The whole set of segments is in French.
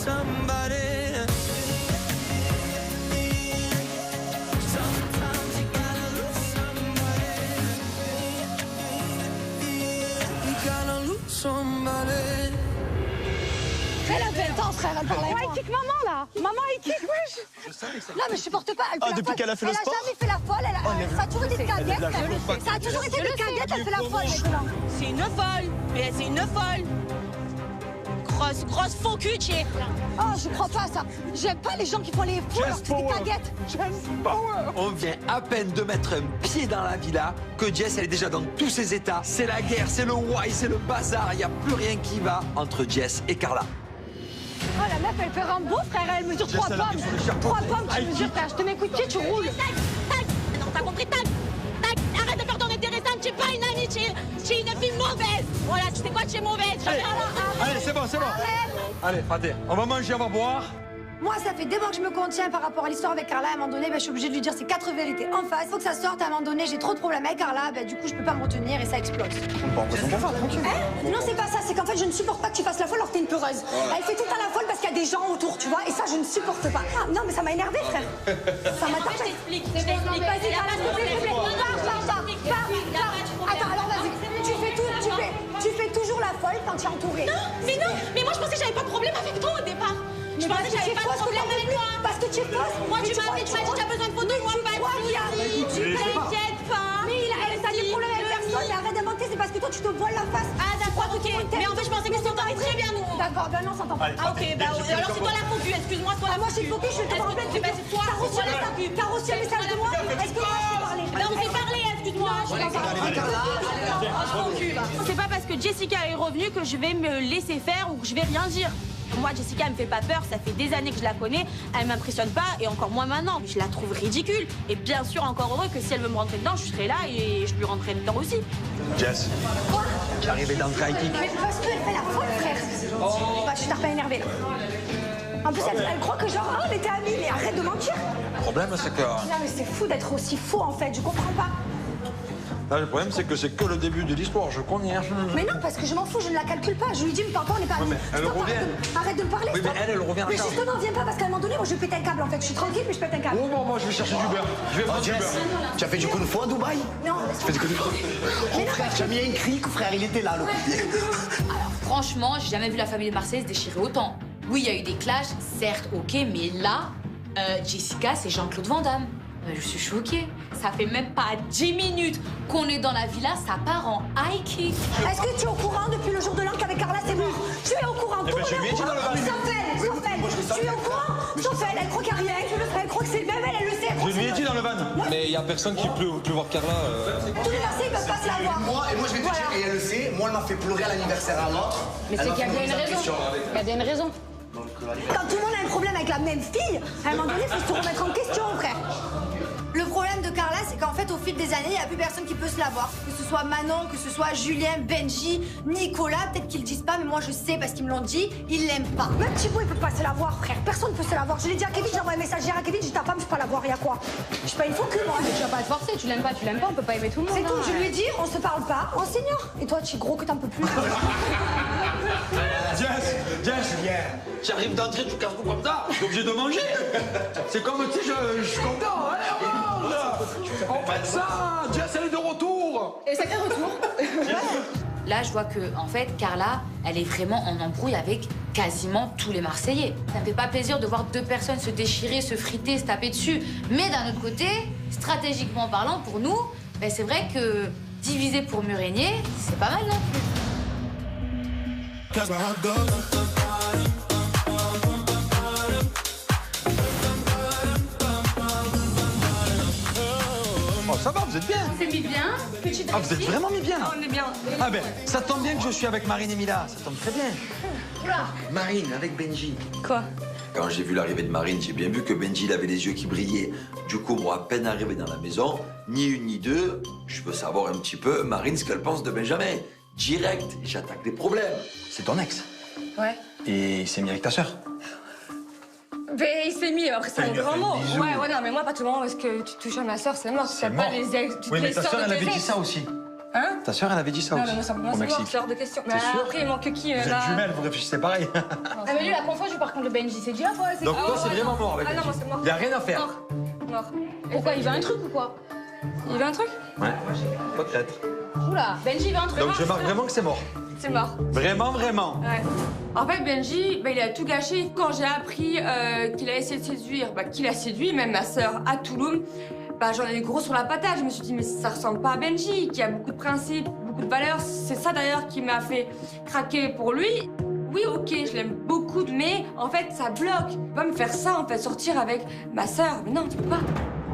somebody. Sometimes you gotta lose somebody. You gotta lose somebody. Elle avait le temps, frère, elle parlait. Ouais, il kick maman là. Maman, il kick, wesh. Non, mais je supporte pas. Elle fait la depuis folle. qu'elle a fait le sport. Elle a jamais fait la folle. Ça a toujours été une caguette. Ça a toujours été une caguette. Elle fait la folle maintenant. C'est une folle. Mais c'est une folle. Grosse faux cul, tchè. Oh, je crois pas à ça. J'aime pas les gens qui font les fous alors que c'est des caguettes. On vient à peine de mettre un pied dans la villa que Jess, elle est déjà dans tous ses états. C'est la guerre, c'est le why, c'est le bazar. Il n'y a plus rien qui va entre Jess et Carla. Oh, la meuf, elle fait Rambo, frère. Elle mesure 3 pommes. 3 pommes, tu mesures, frère. Je te mets un coup de pied, tu roules. Tac, tac. Non, t'as compris, tac, tac. Arrête de faire ton intéressante. Tu es pas une amie, tu es une fille mauvaise. Voilà, tu sais quoi, tu es mauvaise. Allez, c'est bon, c'est bon. Allez, Fadé, on va manger, on va boire. Moi, ça fait des mois que je me contiens par rapport à l'histoire avec Carla. À un moment donné, je suis obligée de lui dire ces 4 vérités en face. Faut que ça sorte. À un moment donné, j'ai trop de problèmes avec Carla. Du coup, je peux pas me retenir et ça explose. Bon, raison pour faire, tranquille. Non, c'est pas ça. C'est qu'en fait, je ne supporte pas que tu fasses la folle alors que t'es une peureuse. Elle fait tout le temps la folle parce qu'il y a des gens autour, tu vois. Et ça, je ne supporte pas. Ah, non, mais ça m'a énervé, frère. Ça m'a tapé. Je t'explique. Vas-y, Carla, s'il te plaît, s'il te plaît. Pars. Attends, alors vas-y. Tu fais toujours la folle quand tu es entourée. Non, mais moi je pensais que j'avais pas de problème avec toi au départ. Je pensais que j'avais pas de problème avec toi. Parce que tu es fausse. Moi tu m'as dit tu as besoin de photos, moi pas de soucis. T'inquiète pas. Mais t'as des problèmes avec personne, mais arrête de mentir, c'est parce que toi tu te voiles la face. Ah d'accord, ok. Mais en fait je pensais que s'entendait très bien nous. D'accord, ben non, ça s'entend pas. Ah ok, bah alors c'est toi la focus, excuse-moi, c'est toi la Moi je suis focus, je te parle plein de c'est toi. T'as reçu un message de moi. Est-ce que moi je peux parler? Non, on s'est parlé, excuse-moi. C'est pas parce que Jessica est revenue que je vais me laisser faire ou que je vais rien dire. Moi, Jessica, elle me fait pas peur, ça fait des années que je la connais, elle m'impressionne pas, et encore moins maintenant. Je la trouve ridicule. Et bien sûr, encore heureux que si elle veut me rentrer dedans, je serai là et je lui rentrerai dedans aussi. Jess. Quoi? J'arrivais dans le high kick. Mais parce qu'elle fait la folle, frère. Bah, je suis pas énervée là. En plus, elle croit que genre, on était amis, mais arrête de mentir. Le problème, c'est que... Non, mais c'est fou d'être aussi faux en fait, je comprends pas. Là, le problème, c'est que c'est que le début de l'histoire, je connais. Mais non, parce que je m'en fous, je ne la calcule pas. Je lui dis, mais papa, on n'est pas amis. mais elle Stop, revient. Arrête de me parler. Oui, mais stop. elle revient Mais encore. justement, viens pas, parce qu'à un moment donné, moi, je vais péter un câble en fait. Je suis tranquille, mais je pète un câble. Oh, bon, moi, je vais chercher du beurre. Je vais prendre du beurre. Tu as fait du kung fu à Dubaï? Non, Tu fais du kung fu? Oh, frère, tu as mis un cric, frère, il était là, le coup. Alors franchement, j'ai jamais vu la famille de Marseille se déchirer autant. Oui, il y a eu des clashs, certes, ok, mais là, Jessica, c'est Jean-Claude Van Damme. Je suis choquée. Ça fait même pas 10 minutes qu'on est dans la villa, ça part en high kick. est-ce que tu es au courant depuis le jour de l'an qu'avec Carla, c'est bon? Tu es au courant, tout le monde je lui ai est au dit dans le courant. van. Sauf elle. Tu es au courant? Sauf elle croit qu'il n'y a rien. Elle croit que c'est même elle le sait. Elle croit Je que lui ai c'est dit dans le van. Mais il y a personne qui peut voir Carla. Tous les Marseillais ne peuvent pas se la voir. Et moi, je vais te dire, et elle le sait, moi, elle m'a fait pleurer à l'anniversaire à l'autre. Mais c'est qu'il y a bien une raison. Il y a bien une raison. Quand tout le monde a un problème avec la même fille, à un moment donné, il faut se remettre en question, frère. Le problème de Carla, c'est qu'en fait, au fil des années, il n'y a plus personne qui peut se la voir. Que ce soit Manon, que ce soit Julien, Benji, Nicolas, peut-être qu'ils le disent pas, mais moi je sais parce qu'ils me l'ont dit, ils l'aiment pas. Même Thibaut, il peut pas se la voir, frère. Personne ne peut se la voir. Je l'ai dit à Kevin, j'ai envoyé un message hier à Kevin, j'ai dit ta femme, je peux pas la voir, il y a quoi? Je suis pas une faux cul, moi. Tu vas pas te forcer, tu l'aimes pas, on peut pas aimer tout le monde. C'est tout, je lui ai dit, on se parle pas, on s'ignore. Et toi, tu es gros que t'en peux plus. Jess, j'arrive d'entrer, tu casses tout comme ça. Je suis obligé de manger. C'est comme, tu sais, je suis content. Allez, on mange. On fait ça. Jess, elle est de retour. Et sacré retour. Là, je vois que, en fait, Carla, elle est vraiment en embrouille avec quasiment tous les Marseillais. Ça me fait pas plaisir de voir deux personnes se déchirer, se friter, se taper dessus. Mais d'un autre côté, stratégiquement parlant, pour nous, ben, c'est vrai que diviser pour mieux régner, c'est pas mal non plus. Oh, ça va, vous êtes bien. On s'est mis bien. Ah, vous êtes vraiment mis bien. On est bien. Ah ben, ça tombe bien que je suis avec Marine et Mila. Ça tombe très bien. Marine avec Benji. Quoi? Quand j'ai vu l'arrivée de Marine, j'ai bien vu que Benji il avait les yeux qui brillaient. Du coup, moi, à peine arrivé dans la maison, ni une ni deux, je veux savoir un petit peu, Marine, ce qu'elle pense de Benjamin. Direct, j'attaque des problèmes. C'est ton ex. Ouais. Et il s'est mis avec ta sœur. Ben, il s'est mis, alors c'est un lui a grand fait mot. le bisou. Ouais, non, mais moi, à partir du moment où est-ce que tu touches à ma soeur, c'est mort. Tu C'est sais pas mort. les ex, toutes Oui, mais les ta sœurs sœur, de elle tes avait dit ex. ça aussi. Hein? Ta sœur, elle avait dit ça aussi. Non, mais ça au c'est mort, Mexique. ce genre de questions. Mais T'es sûr? après, il manque qui Vous êtes jumelles, vous réfléchissez pareil. Ah, mais lui, il a confondu par contre le Benji. C'est déjà quoi? Donc toi, c'est vraiment mort avec Ah non, Benji. moi, c'est mort. Il n'y a rien à faire. Mort. Pourquoi, il veut un truc ou quoi? Il veut un truc? Ouais, peut-être. Oula, Benji veut un truc. Donc je marque vraiment que c'est mort. C'est mort. Vraiment, vraiment. Ouais. En fait, Benji, il a tout gâché. Quand j'ai appris qu'il a essayé de séduire, qu'il a séduit même ma sœur à Toulouse, j'en ai eu gros sur la patate. Je me suis dit, mais ça ressemble pas à Benji, qui a beaucoup de principes, beaucoup de valeurs. C'est ça d'ailleurs qui m'a fait craquer pour lui. Oui, ok, je l'aime beaucoup, mais en fait, ça bloque. Tu peux pas me faire ça, en fait, sortir avec ma sœur. Mais non, tu peux pas.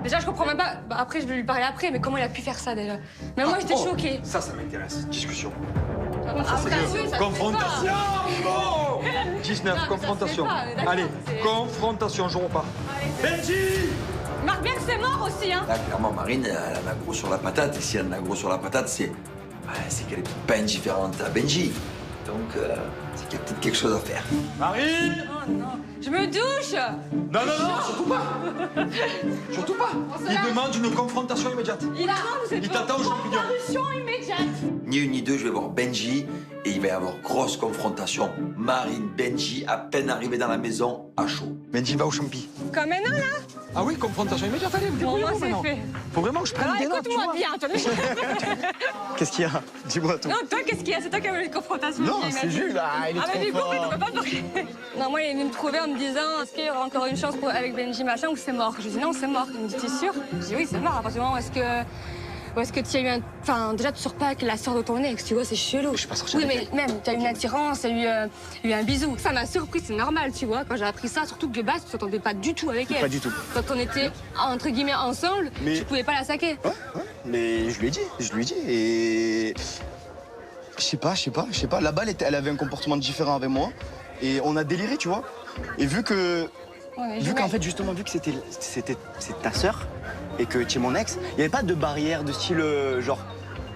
Déjà, je comprends même pas. Après, je vais lui parler après, mais comment il a pu faire ça déjà? Mais moi, j'étais choquée. Ça m'intéresse. Discussion. Après, Confrontation. Bon 19, Non, confrontation. ça se fait pas, Allez, c'est- confrontation, je repars. Benji! Marque bien que c'est mort aussi, hein. Là, clairement, Marine, elle en a gros sur la patate. Et si elle en a gros sur la patate, c'est qu'elle est pas indifférente à Benji. Donc, c'est qu'il y a peut-être quelque chose à faire. Marine! Oh non. Je me douche. Non, surtout pas! Surtout pas! Il demande une confrontation immédiate. Il t'attend aux champignons. Parution immédiate. Ni une ni deux, je vais voir Benji et il va y avoir grosse confrontation. Marine, Benji, à peine arrivés dans la maison, à chaud. Benji va au champi. Comme maintenant, là. Ah oui, confrontation immédiate, allez, vous Bon, moi, débrouillez-vous c'est maintenant. fait. Faut vraiment que je prenne Alors, des notes, tu écoute-moi vois. bien, toi. Qu'est-ce qu'il y a? Dis-moi tout. Non, toi, qu'est-ce qu'il y a? C'est toi qui as eu une confrontation. Non, il m'a c'est dit. Jules, il est Ah, mais du trop coup, fort. tu peux pas parler. Non, moi, il est venu me trouver en me disant est-ce qu'il y aura encore une chance avec Benji machin ou c'est mort? Je lui dis non, c'est mort. Il me dit t'es sûr? Je dis oui, c'est mort. À partir du moment où est-ce que tu as eu un. Enfin, déjà, tu sors pas avec la sœur de ton ex, tu vois, c'est chelou. Je suis pas sorti Oui, avec mais même, tu as eu une attirance, il y a eu un bisou. Ça m'a surpris, c'est normal, tu vois, quand j'ai appris ça, surtout que de base, tu t'entendais pas du tout avec elle. Pas du tout. Quand on était, entre guillemets, ensemble, Mais- tu pouvais pas la saquer. Ouais, mais je lui ai dit, et... Je sais pas, la balle, elle avait un comportement différent avec moi, et on a déliré, tu vois. Et vu qu'en fait, justement, vu que c'est ta sœur, et que tu es mon ex, il n'y avait pas de barrière de style, genre,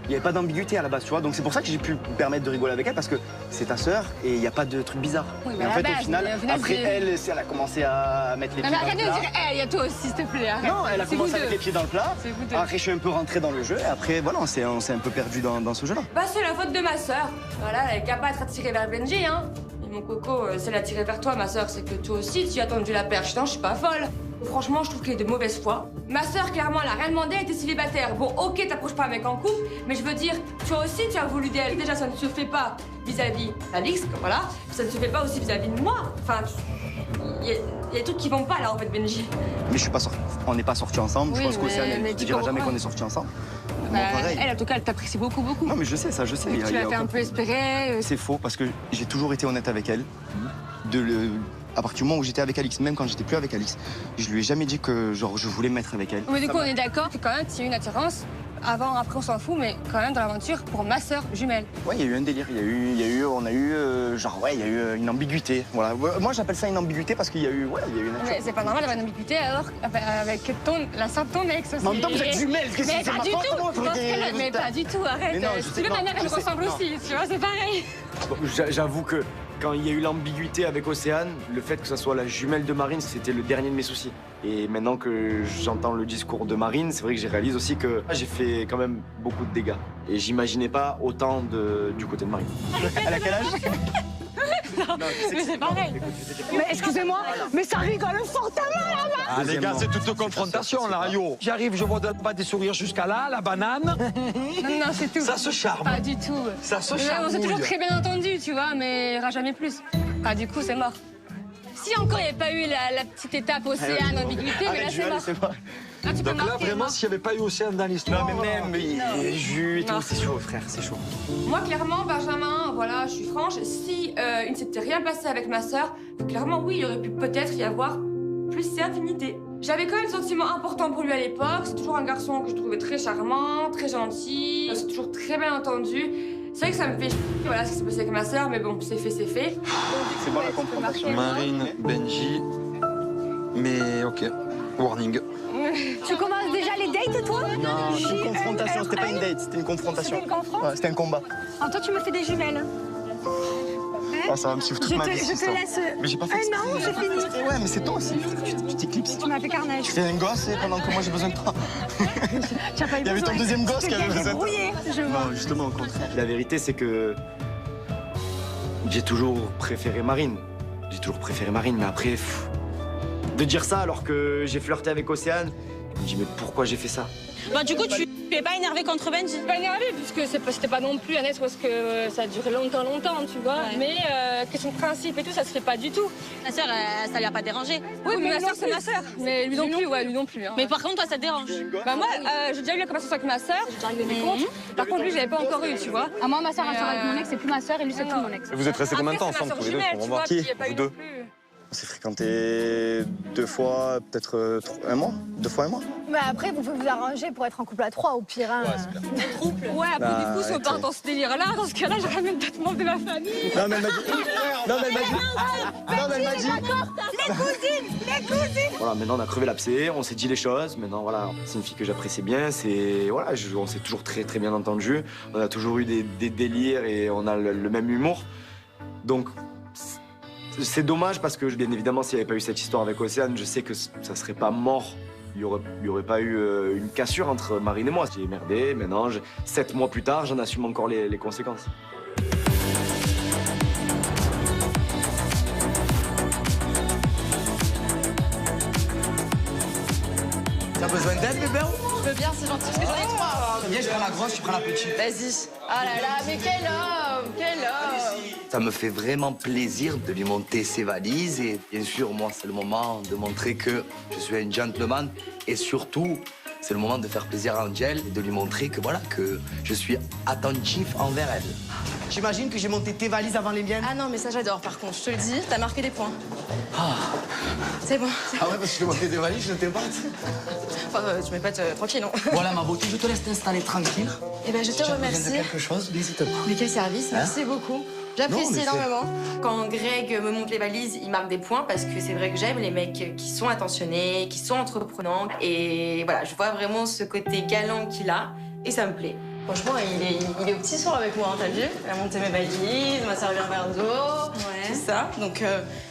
il n'y avait pas d'ambiguïté à la base, tu vois. Donc c'est pour ça que j'ai pu me permettre de rigoler avec elle, parce que c'est ta sœur, et il n'y a pas de truc bizarre. Oui, et mais en à fait, la au base, final, mais au final, après c'est- elle a commencé à mettre les Non, pieds mais dans le arrête de plat. dire, il y a toi aussi, s'il te plaît. Arrête. Non, elle a C'est commencé vous à mettre deux. les pieds dans le plat. C'est vous deux. Après, je suis un peu rentré dans le jeu. Et après, voilà, on s'est un peu perdu dans ce jeu-là. C'est la faute de ma sœur. Voilà, elle est capable d'être attirée vers Benji, hein. Et mon coco, si elle est attirée vers toi, ma sœur, c'est que toi aussi, tu as tendu la perche. Non, je suis pas folle. Franchement, je trouve qu'elle est de mauvaise foi. Ma sœur, clairement, elle a rien demandé, elle était célibataire. Bon, ok, t'approches pas un mec en couple, mais je veux dire, toi aussi, tu as voulu d'elle. Déjà, ça ne se fait pas vis-à-vis d'Alix, voilà. Ça ne se fait pas aussi vis-à-vis de moi. Enfin, il y a des trucs qui vont pas, là, en fait, Benji. Mais je suis pas sorti. On n'est pas sortis ensemble. Oui, je pense qu'Océane, mais elle ne tu dira jamais comprends. qu'on est sortis ensemble. Moi, pareil. Elle, en tout cas, elle t'apprécie beaucoup, beaucoup. Non, mais je sais ça, je sais. Tu Il y a l'as fait aucun un peu espérer. C'est faux parce que j'ai toujours été honnête avec elle. À partir du moment où j'étais avec Alix, même quand j'étais plus avec Alix, je lui ai jamais dit que genre je voulais me mettre avec elle. Mais du coup, on est d'accord que quand même, tu as eu une attirance. Avant, après, on s'en fout, mais quand même dans l'aventure pour ma sœur jumelle. Ouais, il y a eu un délire. Il y a eu une ambiguïté. Voilà. Moi, j'appelle ça une ambiguïté parce qu'il y a eu, une. Mais c'est pas normal d'avoir une ambiguïté alors avec la sœur de ton ex aussi. Mais en même temps, vous êtes jumelles, qu'est-ce que Mais c'est pas ma du faute, tout. moi, pour Dans ce des cas-là, mais résultats. pas du tout, arrête. Mais non, je Si sais- tu veux, ma non, mère, elle je sais- ressemble non. aussi, tu vois, c'est pareil. Bon, j'avoue que quand il y a eu l'ambiguïté avec Océane, le fait que ça soit la jumelle de Marine, c'était le dernier de mes soucis. Et maintenant que j'entends le discours de Marine, c'est vrai que j'ai réalisé aussi que j'ai fait quand même beaucoup de dégâts. Et j'imaginais pas autant du côté de Marine. Elle a quel âge? Mais c'est pareil. Mais excusez-moi, mais ça rigole fortement là-bas. Ah les gars, c'est toute confrontation là, yo. J'arrive, je vois pas des sourires jusqu'à là, la banane. Non, c'est tout. Ça se charme. Pas du tout. Ça se Mais on s'est charmouille. toujours très bien entendu, tu vois, mais il n'y aura jamais plus. Ah, du coup, c'est mort. Si encore il n'y avait pas eu la petite étape océane, ambiguïté, mais là, c'est mort. Là, tu peux Donc là, marquer, vraiment, mort. s'il n'y avait pas eu Océane dans l'histoire. Non, mais même, jus et Non. tout, c'est chaud, frère, c'est chaud. Moi, clairement, Benjamin, voilà, je suis franche, si il ne s'était rien passé avec ma sœur, clairement, oui, il aurait pu peut-être y avoir plus d'affinité. J'avais quand même un sentiment important pour lui à l'époque. C'est toujours un garçon que je trouvais très charmant, très gentil. C'est toujours très bien entendu. C'est vrai que ça me fait voilà ce qui s'est passé avec ma sœur, mais bon, c'est fait, c'est fait. C'est bon la confrontation. Marine, Benji. Mais ok, warning. Tu commences déjà les dates, toi? Non, c'était une confrontation, c'était pas une date, c'était une confrontation. C'était une confronte? Ouais, c'était un combat. Alors toi, tu me fais des jumelles. Ah, ça va me suivre toute ma vie. Je te laisse. Mais j'ai pas fait Non, c'est fini. Ouais, mais c'est toi aussi. Tu t'éclipses. Tu m'as fait carnage. Tu fais un gosse pendant que moi j'ai besoin de toi. Tu as pas eu Il y avait ton deuxième gosse qui avait besoin de toi. brouillé, je vois. Non, justement, au contraire. La vérité, c'est que j'ai toujours préféré Marine. J'ai toujours préféré Marine, mais après, de dire ça alors que j'ai flirté avec Océane, je me dis, mais pourquoi j'ai fait ça? Bah, du coup, tu es pas énervé contre Benji? Pas énervé puisque c'était pas non plus un ex parce que ça a duré longtemps, tu vois. Ouais. Mais question de principe et tout, ça se fait pas du tout. Ta sœur, ça lui a pas dérangé? Oui, mais ma sœur, c'est ma sœur. Mais lui non plus, ouais, lui non plus. Hein. Mais par contre, toi, ça te dérange? Bah moi, j'ai déjà eu la conversation avec ma sœur, j'ai réglé mes comptes. Par contre, lui, je l'avais pas encore eu, tu vois. Ah, moi, ma soeur, elle sort avec mon ex, c'est plus ma soeur et lui, c'est plus mon ex. Vous êtes restés combien de temps Après, c'est ensemble ma tous les deux? sœur Pour jumelle, voir. tu vois, puis il y a Qui pas eu Vous deux non plus. On s'est fréquenté 2 fois, peut-être un mois. 2 fois un mois. Bah après, vous pouvez vous arranger pour être en couple à 3 au pire. Hein. Ouais, après, Bah, du coup, si on part dans ce délire-là, dans ce cas-là, je ramène d'autres membres de ma famille. Non, mais elle m'a dit. Non, mais elle m'a dit. Non, mais elle m'a dit. Les cousines. Voilà, maintenant on a crevé l'abcès, on s'est dit les choses. Maintenant, voilà, c'est une fille que j'apprécie bien. C'est voilà, on s'est toujours très très bien entendu. On a toujours eu des délires et on a le même humour. Donc c'est dommage parce que bien évidemment, s'il n'y avait pas eu cette histoire avec Océane, je sais que ça serait pas mort. Il y aurait pas eu une cassure entre Marine et moi. J'ai merdé. Maintenant, 7 mois plus tard, j'en assume encore les conséquences. T'as besoin d'aide, bébé? Je veux bien, c'est gentil, parce que j'en ai 3. Viens, je prends la grosse, tu prends la petite. Vas-y. Ah là là, mais quel homme, quel homme. Ça me fait vraiment plaisir de lui monter ses valises et bien sûr, moi, c'est le moment de montrer que je suis un gentleman et surtout, c'est le moment de faire plaisir à Angel et de lui montrer que voilà, que je suis attentif envers elle. J'imagine que j'ai monté tes valises avant les miennes. Ah non, mais ça j'adore par contre, je te le dis, t'as marqué des points. C'est bon. Ah ouais, parce que je t'ai monté tes valises, je t'ai pas. Enfin, tu m'épates tranquille, non? Voilà, ma beauté, je te laisse t'installer tranquille. Eh ben, je te Si tu as besoin de remercie. quelque chose, n'hésite pas. Mais quel service, merci beaucoup. J'apprécie Non, mais c'est- énormément. Quand Greg me monte les valises, il marque des points parce que c'est vrai que j'aime les mecs qui sont attentionnés, qui sont entreprenants. Et voilà, je vois vraiment ce côté galant qu'il a et ça me plaît. Franchement, il est au petit soir avec moi, hein, t'as vu? Il a monté mes valises, m'a servi un verre d'eau, tout ça. Donc,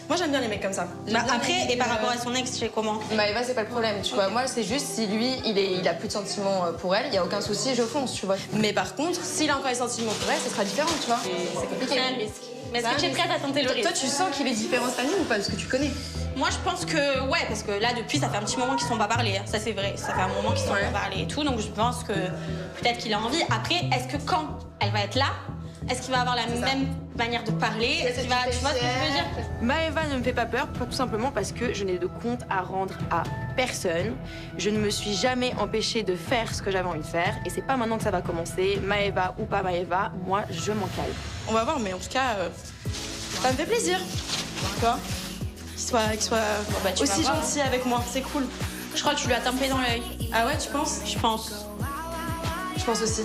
moi, j'aime bien les mecs comme ça. J'aime bien Après, les mecs, et par rapport à son ex, tu sais comment? Bah, Eva, c'est pas le problème, tu vois. Moi, c'est juste si lui, il a plus de sentiments pour elle, il y a aucun souci, je fonce, tu vois. Mais par contre, s'il a encore des sentiments pour elle, ce sera différent, tu vois. C'est compliqué. C'est un risque. Mais est-ce que tu es prête à tenter le risque? Toi, tu sens qu'il est différent cette année ou pas? Parce que tu connais. Moi, je pense que, ouais, parce que là, depuis, ça fait un petit moment qu'ils ne sont pas parlé. Ça, c'est vrai. Ça fait un moment qu'ils ne sont pas parlé et tout. Donc, je pense que peut-être qu'il a envie. Après, est-ce que quand elle va être là, est-ce qu'il va avoir la même manière de parler? Est-ce qu'il va... Tu vois ce que je veux dire? Maëva ne me fait pas peur, tout simplement parce que je n'ai de compte à rendre à personne. Je ne me suis jamais empêchée de faire ce que j'avais envie de faire. Et c'est pas maintenant que ça va commencer. Maëva ou pas Maëva, moi, je m'en cale. On va voir, mais en tout cas, ça me fait plaisir. Tu vois? Qu'il soit bah, tu aussi vas voir. gentil avec moi, c'est cool. Je crois que tu lui as tapé dans l'œil. Ah ouais, tu penses? Je pense. Je pense aussi.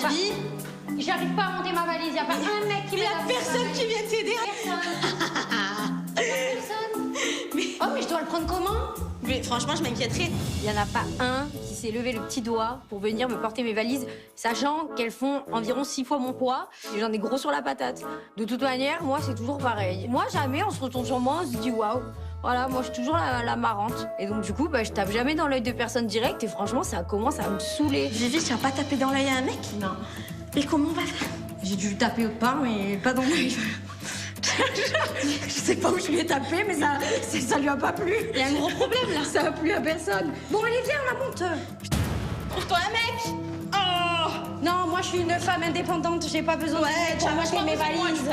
Bibi, j'arrive pas à monter ma valise. Y a pas un mec qui m'aide. Y a personne qui vient t'aider. Personne. Oh, mais je dois le prendre comment? Mais franchement, je m'inquiéterais. Il n'y en a pas un qui s'est levé le petit doigt pour venir me porter mes valises, sachant qu'elles font environ 6 fois mon poids et j'en ai gros sur la patate. De toute manière, moi, c'est toujours pareil. Moi, jamais on se retourne sur moi, on se dit waouh. Voilà, moi, je suis toujours la marrante. Et donc, du coup, bah, je tape jamais dans l'œil de personne direct et franchement, ça commence à me saouler. Vivi, tu vas pas taper dans l'œil à un mec? Non. Et comment on va faire? J'ai dû taper autre part, mais pas dans l'œil. Je sais pas où je lui ai tapé, mais ça lui a pas plu. Il y a un gros problème là. Ça a plu à personne. Bon, allez, viens, on la monte. Trouve-toi un mec. Oh! Non, moi, je suis une femme indépendante. J'ai pas besoin de pour monter mes valises.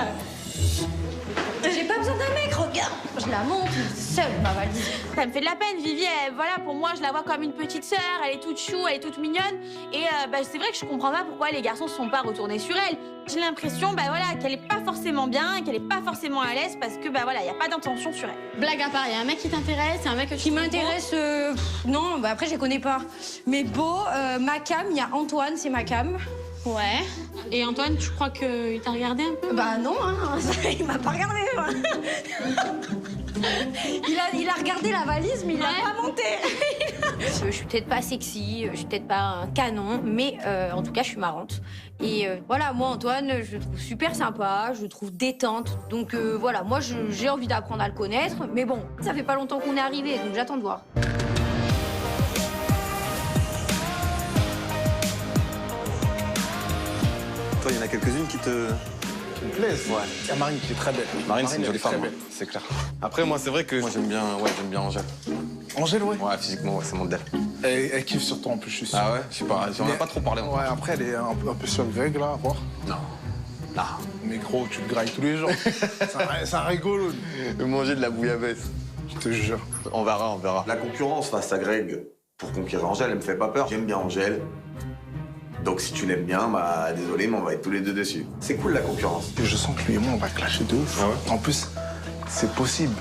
J'ai pas besoin d'un mec, regarde. Je la monte seule, ma valise. Ça me fait de la peine, Vivi. Voilà, pour moi, je la vois comme une petite sœur. Elle est toute chou, elle est toute mignonne. Et bah, c'est vrai que je comprends pas pourquoi les garçons se sont pas retournés sur elle. J'ai l'impression bah, voilà, qu'elle est pas forcément bien, qu'elle est pas forcément à l'aise parce que bah, voilà, y a pas d'intention sur elle. Blague à part, il y a un mec qui t'intéresse, un mec qui m'intéresse. Non, bah après, je les connais pas. Mais beau, ma cam, il y a Antoine, c'est ma cam. Ouais. Et Antoine, tu crois qu'il t'a regardé un peu? Bah non, hein, il m'a pas regardé. Il a regardé la valise, mais il l'a pas monté. Je suis peut-être pas sexy, je suis peut-être pas un canon, mais en tout cas, je suis marrante. Et voilà, moi, Antoine, je le trouve super sympa, je le trouve détente. Donc voilà, moi, j'ai envie d'apprendre à le connaître. Mais bon, ça fait pas longtemps qu'on est arrivés, donc j'attends de voir. Toi, il y en a quelques-unes qui te plaisent. Ouais. Il y a Marine qui est très belle. Marine, c'est une jolie femme, belle. c'est clair. Après, moi, c'est vrai que moi, j'aime bien Angèle. Angèle, ouais. Ouais, physiquement, ouais, c'est mon modèle. Elle kiffe sur toi en plus, je suis sûr. Ah ouais? Je sais pas, j'en ai pas trop parlé. Ouais, après, elle est un peu sur Greg, là, à voir. Non. Mais gros, tu le grailles tous les jours. C'est un rigolo. Manger de la bouillabaisse. Je te jure. On verra. La concurrence face à Greg pour conquérir Angèle, elle me fait pas peur. J'aime bien Angèle. Donc si tu l'aimes bien, bah désolé, mais on va être tous les deux dessus. C'est cool la concurrence. Et je sens que lui et moi, on va clasher de ouf. Ah ouais? En plus, c'est possible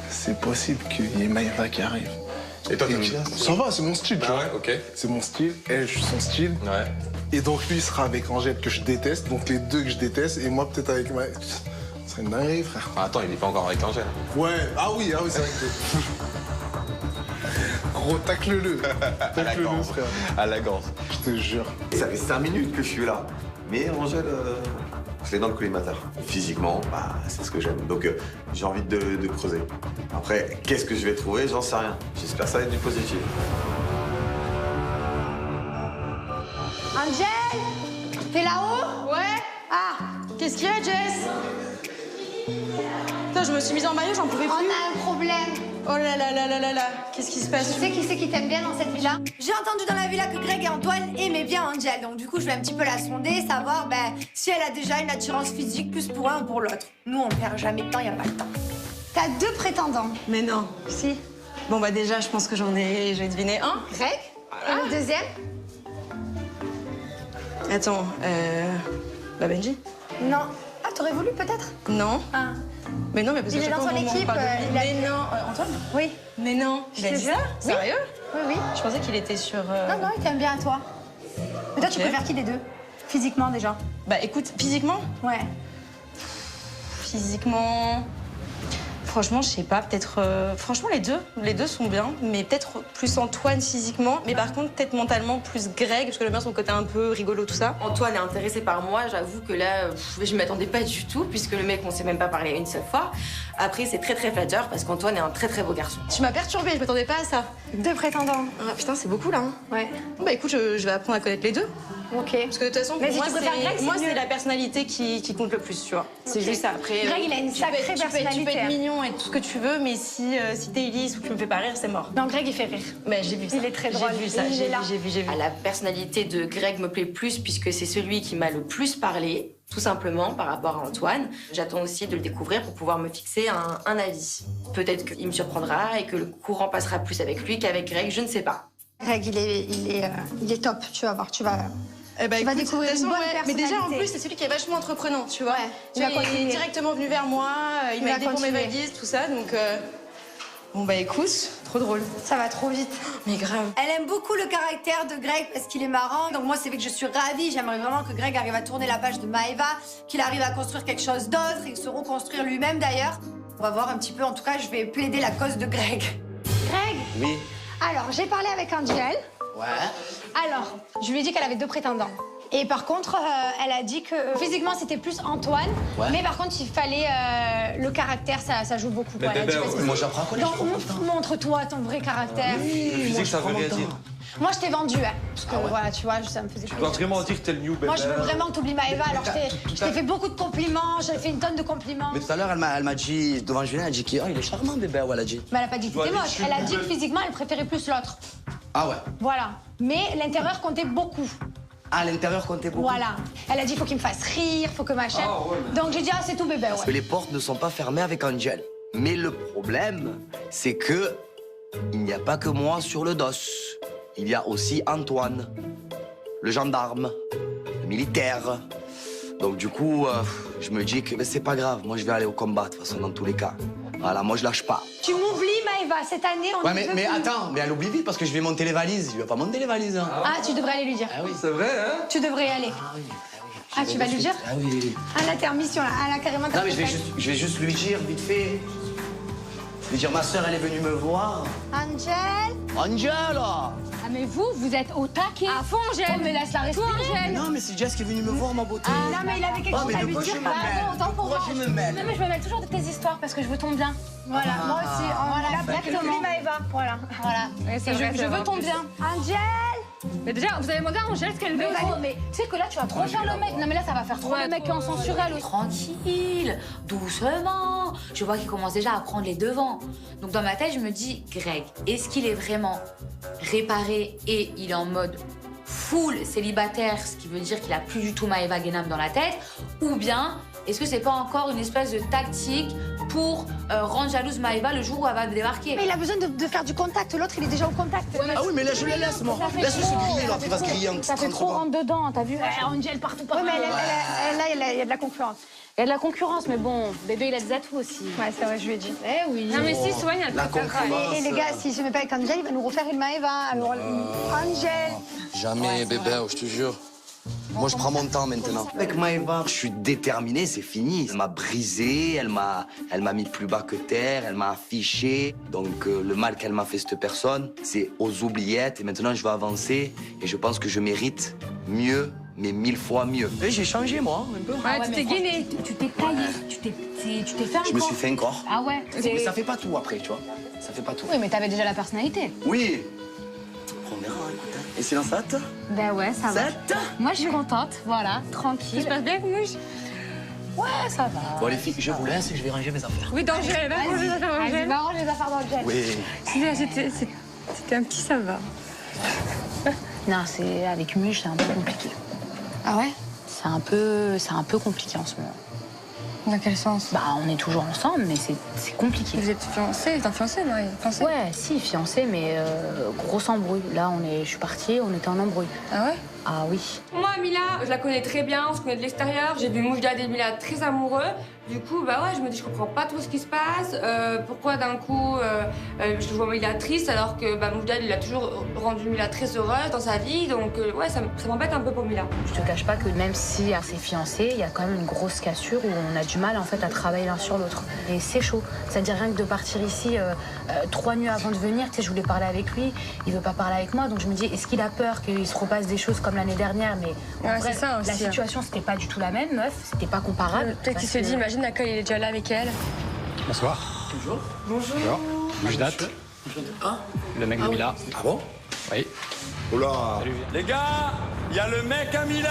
qu'il y ait Maëva qui arrive. Et toi, ça va, c'est mon style, tu vois. Ouais, ok. C'est mon style, elle, je suis son style. Ouais. Et donc lui, il sera avec Angèle que je déteste, donc les deux que je déteste, et moi peut-être avec Maëva. Ce serait une dinguerie, frère. Ah, attends, il est pas encore avec Angèle. Ouais, ah oui, c'est vrai que... Gros, tacle-le. Tacle-le, frère. À la gorge. Je te jure. Ça fait 5 minutes que je suis là. Mais Angèle, je l'ai dans le collimateur. Physiquement, bah, c'est ce que j'aime. Donc j'ai envie de creuser. Après, qu'est-ce que je vais trouver? J'en sais rien. J'espère que ça va être du positif. Angèle, t'es là-haut? Ouais. Ah, Qu'est-ce qu'il y a, Jess? Putain, je me suis mise en maillot, j'en pouvais plus. on a un problème. Oh là là là là là là. Qu'est-ce qui se passe? Tu sais qui c'est qui t'aime bien dans cette villa? J'ai entendu dans la villa que Greg et Antoine aimaient bien Angèle. Donc du coup, je vais un petit peu la sonder, savoir si elle a déjà une attirance physique plus pour un ou pour l'autre. Nous, on perd jamais de temps, y a pas le temps. T'as 2 prétendants. Mais non. Si. Bon, bah déjà, je pense que j'ai deviné un. Greg? Et le deuxième? Attends, Benji? Non. Ah, t'aurais voulu peut-être? Non. Ah. Mais non, mais parce que Il est dans son équipe. Mais non, Antoine? Oui. Mais non. Je Il a te dit jure. ça? Oui. Sérieux? Oui, oui. Je pensais qu'il était sur... Non, non, il t'aime bien à toi. Mais toi, tu Ok. préfères qui des deux? Physiquement, déjà? Bah écoute, physiquement? Ouais. Physiquement... Franchement, je sais pas, peut-être... Franchement, les deux sont bien, mais peut-être plus Antoine physiquement, mais par contre, peut-être mentalement plus Greg, parce que j'aime bien son côté un peu rigolo, tout ça. Antoine est intéressé par moi, j'avoue que là, je m'attendais pas du tout, puisque le mec, on s'est même pas parlé une seule fois. Après, c'est très très flatteur, parce qu'Antoine est un très très beau garçon. Tu m'as perturbée, je m'attendais pas à ça. 2 prétendants. Ah putain, c'est beaucoup là. Hein. Ouais. Bon, bah écoute, je vais apprendre à connaître les deux. Ok. Parce que de toute façon, Mais pour si moi, tu préfères Greg, moi, c'est c'est mieux. la personnalité qui compte le plus, tu vois. C'est Ok. juste ça. Après, Greg, il a une sacrée tu peux personnalité. être mignon et tout ce que tu veux, mais si t'es Elise ou que tu me fais pas rire, c'est mort. Non, Greg, il fait rire. Mais j'ai vu ça. Il est très drôle. J'ai vu ça, Il est là. j'ai vu. Ah, la personnalité de Greg me plaît plus, puisque c'est celui qui m'a le plus parlé, tout simplement, par rapport à Antoine. J'attends aussi de le découvrir pour pouvoir me fixer un avis. Peut-être qu'il me surprendra et que le courant passera plus avec lui qu'avec Greg, je ne sais pas. Greg, il est top, tu vas voir, tu vas écoute, découvrir de toute une façon, bonne ouais, mais déjà, en personnalité. plus, c'est celui qui est vachement entreprenant, tu vois. Ouais, tu vas il est continuer. directement venu vers moi, il Tu m'a vas aidé pour mes continuer. valises, tout ça, donc... Bon, bah écoute, trop drôle. Ça va trop vite. Mais grave. Elle aime beaucoup le caractère de Greg parce qu'il est marrant. Donc moi, c'est vrai que je suis ravie. J'aimerais vraiment que Greg arrive à tourner la page de Maëva, qu'il arrive à construire quelque chose d'autre et se reconstruire lui-même d'ailleurs. On va voir un petit peu. En tout cas, je vais plaider la cause de Greg. Greg? Oui. Alors, j'ai parlé avec Angèle. Ouais. Alors, je lui ai dit qu'elle avait 2 prétendants. Et par contre, elle a dit que physiquement, c'était plus Antoine. Ouais. Mais par contre, il fallait le caractère, ça joue beaucoup. Quoi. Elle a dit parce que- Moi, j'apprends à connaître. Donc, montre-toi ton vrai caractère. Le physique, ça veut rien dire. Moi, je t'ai vendu, hein, parce que voilà, tu vois, ça me faisait Tu plaisir. dois vraiment dire que t'es le new bébé. Moi, je veux vraiment que t'oublies Maëva, alors je t'ai fait beaucoup de compliments, j'avais fait une tonne de compliments. Mais tout à l'heure, elle m'a dit, devant Julien, elle a dit qu'il il est charmant, bébé, ouais, elle a dit. Mais elle a pas dit que t'étais moche, elle a dit que physiquement, elle préférait plus l'autre. Ah ouais. Voilà. Mais l'intérieur comptait beaucoup. À l'intérieur, comptait beaucoup. Voilà. Elle a dit, faut qu'il me fasse rire, faut que machin. Donc j'ai dit, ah, c'est tout bébé, Parce que ouais. les portes ne sont pas fermées avec Angel. Mais le problème, c'est que il n'y a pas que moi sur le dos. Il y a aussi Antoine, le gendarme, le militaire. Donc du coup, je me dis que ben, c'est pas grave. Moi, je vais aller au combat, de toute façon, dans tous les cas. Voilà, moi, je lâche pas. Tu m'oublies, Maëva, cette année, on Ouais, ne veut mais plus. attends, mais elle oublie vite parce que je vais monter les valises. Il va pas monter les valises, hein. Ah, tu devrais aller lui dire. Ah oui. C'est vrai, hein? Tu devrais y aller. Ah, tu vas lui dire? Ah oui. Ah, là, t'es en mission, là. Ah, là, carrément, t'as Non, mais fait je vais juste lui dire, vite fait. Lui dire, ma soeur, elle est venue me voir. Angel? Angela! Ah, mais vous êtes au taquet. À fond, Angel. Oh, mais laisse-la respirer. Non, mais c'est Jess qui est venu me voir, ma beauté. Non, mais il avait quelque chose à lui dire. Pardon, autant pour moi. Pourquoi je me mêle? Non, mais je me mêle toujours de tes histoires parce que je veux ton bien. Voilà, moi aussi. Voilà, exactement. Maëva. Voilà. Voilà. Ouais, c'est Et vrai, je c'est veux vrai, ton en plus. bien. Angel? Mais déjà, vous avez demandé à Angèle ce qu'elle veut aussi. Mais tu sais que là, tu vas trop faire le mec. Non, mais là, ça va faire trop le mec qui est en censurel. Tranquille, doucement. Je vois qu'il commence déjà à prendre les devants. Donc dans ma tête, je me dis, Greg, est-ce qu'il est vraiment réparé et il est en mode full célibataire, ce qui veut dire qu'il a plus du tout Maëva Guénam dans la tête, ou bien est-ce que c'est pas encore une espèce de tactique pour rendre jalouse Maëva le jour où elle va débarquer? Mais il a besoin de faire du contact. L'autre, il est déjà au contact. Ah oui, mais là, je le laisse, moi. Laisse-le se griller, là. Il va se griller en Ça fait 30 trop secondes. rentre dedans, t'as vu? Angel partout, Oui, partout. mais là, il y a de la concurrence. Il y a de la concurrence, mais bon, bébé, il a des atouts aussi. Ouais, c'est vrai, je lui ai dit. Eh oui. Non, mais si, soigne, elle La préférera. concurrence. Et les gars, si je ne mets pas avec Angel, il va nous refaire une Maëva. Alors, Angel. Jamais, bébé, je te jure. Moi, je prends mon temps maintenant. Avec Maëva, je suis déterminé, c'est fini. Elle m'a brisé, elle m'a mis plus bas que terre, elle m'a affiché. Donc, le mal qu'elle m'a fait, cette personne, c'est aux oubliettes. Et maintenant, je vais avancer. Et je pense que je mérite mieux, mais 1000 fois mieux. Et j'ai changé, moi, un peu. Ouais, tu t'es gainé. Tu t'es taillé, tu t'es fait un Je me corps. suis fait un corps. Ah ouais. Mais ça fait pas tout après, tu vois. Ça fait pas tout. Oui, mais t'avais déjà la personnalité. Oui. On verra, écoute. Et c'est dans ça, toi? Ben ouais, ça va. Moi, je suis contente, voilà, tranquille. Ça se passe bien, Mouche? Ouais, ça va. Bon, les filles, je vous laisse et je vais ranger mes affaires. Oui, d'Angèle, va ranger les affaires Vas-y, d'Angèle. va ranger les affaires d'Angel. Oui. C'était un petit ça va. Non, c'est avec Muche, c'est un peu compliqué. Ah ouais? C'est un peu compliqué en ce moment. Dans quel sens? Bah, on est toujours ensemble, mais c'est compliqué. Vous êtes fiancés? T'es fiancée, Marie? Fiancée? Ouais, si, fiancé, mais gros embrouille. Là, je suis partie, on était en embrouille. Ah ouais? Ah oui. Moi, Mila, je la connais très bien, on se connaît de l'extérieur. J'ai vu Moujdad et Mila très amoureux. Du coup, bah ouais, je me dis, je comprends pas trop ce qui se passe. Pourquoi d'un coup, je vois Mila triste alors que bah, Moujdad, il a toujours rendu Mila très heureuse dans sa vie. Donc, ouais, ça m'embête un peu pour Mila. Je te cache pas que même si à ses fiancés, il y a quand même une grosse cassure où on a du mal en fait à travailler l'un sur l'autre. Et c'est chaud. C'est-à-dire rien que de partir ici 3 nuits avant de venir, tu sais, je voulais parler avec lui, il veut pas parler avec moi, donc je me dis, est-ce qu'il a peur qu'il se repasse des choses comme l'année dernière? Mais en Ouais, vrai, c'est ça aussi, la situation, c'était pas du tout la même, meuf, c'était pas comparable. Peut-être qu'il se dit, imagine, Akal, il est déjà là avec elle. Bonsoir. Bonjour. Bonjour. Moujdat. Le mec de Mila. Ah bon? Oui. Oula. Les gars, il y a le mec à Mila.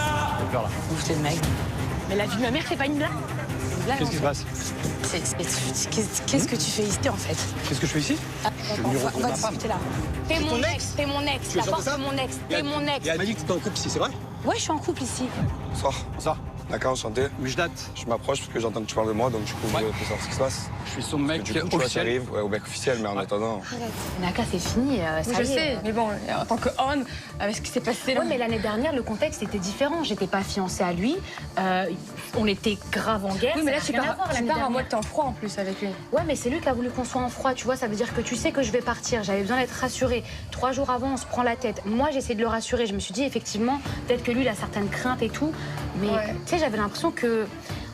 Ouf, c'est le mec. Mais la vie de ma mère, c'est pas une blague. Qu'est-ce qui se passe? Qu'est-ce que tu fais ici, en fait? Qu'est-ce que je fais ici? Je suis venu retrouver ma femme. là. T'es mon ex, t'es mon ex. Tu es La sûr de porte ça de mon ex, t'es mon ex. Et elle m'a dit que tu étais en couple ici, c'est vrai? Ouais, je suis en couple ici. Bonsoir. Bonsoir. D'accord, enchanté. Moujdat. Je m'approche parce que j'entends que tu parles de moi, donc du coup, je veux savoir ce qui se passe. Je suis son mec Du coup, tu vois, ça officiel. arrive, ouais, au mec officiel, mais en attendant. Naka, c'est fini, ça Je y est. sais, mais bon, en tant qu'homme, avec ce qui s'est passé là. Ouais, mais l'année dernière, le contexte était différent. J'étais pas fiancée à lui. On était grave en guerre. Oui, mais là, ça tu n'a rien à voir pars l'année en dernière. mode temps froid en plus avec lui. Ouais, mais c'est lui qui a voulu qu'on soit en froid, tu vois. Ça veut dire que tu sais que je vais partir. J'avais besoin d'être rassurée. 3 jours avant, on se prend la tête. Moi, j'ai essayé de le rassurer. Je me suis dit, effectivement, peut-être que lui, il a certaines craintes et tout. Mais tu sais, j'avais l'impression que.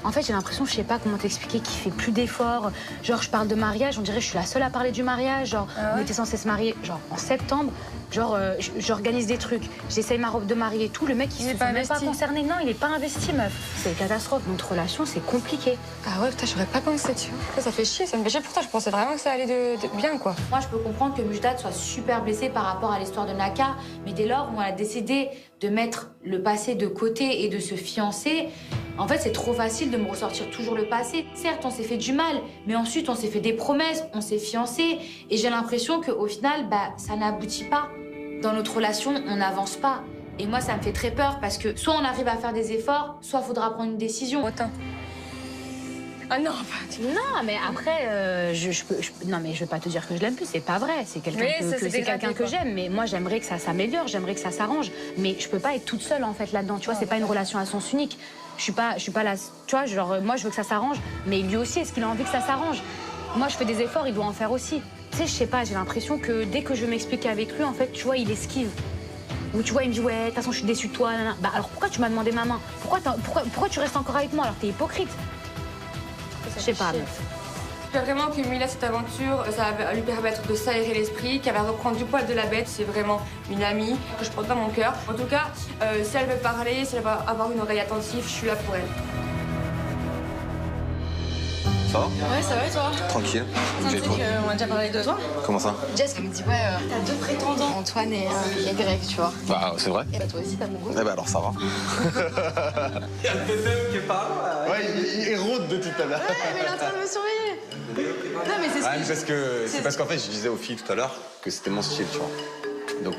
En fait, j'ai l'impression, je sais pas comment t'expliquer, qu'il fait plus d'efforts. Genre, je parle de mariage, on dirait que je suis la seule à parler du mariage. Genre, on était censé se marier, genre, en septembre. Genre, j'organise des trucs, j'essaye ma robe de mariée et tout. Le mec, il se fait même pas concerné. Non, il est pas investi, meuf. C'est une catastrophe. Notre relation, c'est compliqué. Ah ouais, putain, j'aurais pas pensé, tu vois. Ça fait chier, ça me fait chier pour toi. Je pensais vraiment que ça allait de bien, quoi. Moi, je peux comprendre que Moujdad soit super blessé par rapport à l'histoire de Naka, mais dès lors où on a décidé de mettre le passé de côté et de se fiancer, en fait, c'est trop facile de me ressortir toujours le passé. Certes, on s'est fait du mal, mais ensuite, on s'est fait des promesses, on s'est fiancés, et j'ai l'impression qu'au final, bah, ça n'aboutit pas. Dans notre relation, on n'avance pas. Et moi, ça me fait très peur parce que soit on arrive à faire des efforts, soit il faudra prendre une décision. Autant. Ah non, non, mais après, non, mais je vais pas te dire que je l'aime plus, c'est pas vrai. C'est quelqu'un que j'aime, mais moi j'aimerais que ça s'améliore, j'aimerais que ça s'arrange. Mais je peux pas être toute seule en fait là-dedans, tu vois, c'est pas une relation à sens unique. Je suis pas là, tu vois, genre moi je veux que ça s'arrange, mais lui aussi, est-ce qu'il a envie que ça s'arrange? Moi je fais des efforts, il doit en faire aussi. Tu sais, je sais pas, j'ai l'impression que dès que je m'explique avec lui, en fait, tu vois, il esquive. Ou tu vois, il me dit ouais, de toute façon je suis déçue de toi, nanana. Bah alors pourquoi tu m'as demandé ma main? Pourquoi tu restes encore avec moi alors que t'es hypocrite? Je sais pas, meuf. J'espère vraiment que Mila, cette aventure, ça va lui permettre de s'aérer l'esprit, qu'elle va reprendre du poil de la bête. C'est vraiment une amie que je porte dans mon cœur. En tout cas, si elle veut parler, si elle va avoir une oreille attentive, je suis là pour elle. Ça va? Ouais, ça va et toi? Tranquille. On a déjà parlé de toi. Comment ça? Jess me dit, ouais, t'as deux prétendants, Antoine et Greg, tu vois. Bah, c'est vrai. Et bah, toi aussi, t'as mon goût. Eh bah, alors ça va. Il y a le bébé qui est pas là. Ouais, il rôde de tout à l'heure. Ouais, mais il est en train de me surveiller. Non, mais c'est ce C'est parce qu'en fait, je disais aux filles tout à l'heure que c'était mon style, tu vois. Donc,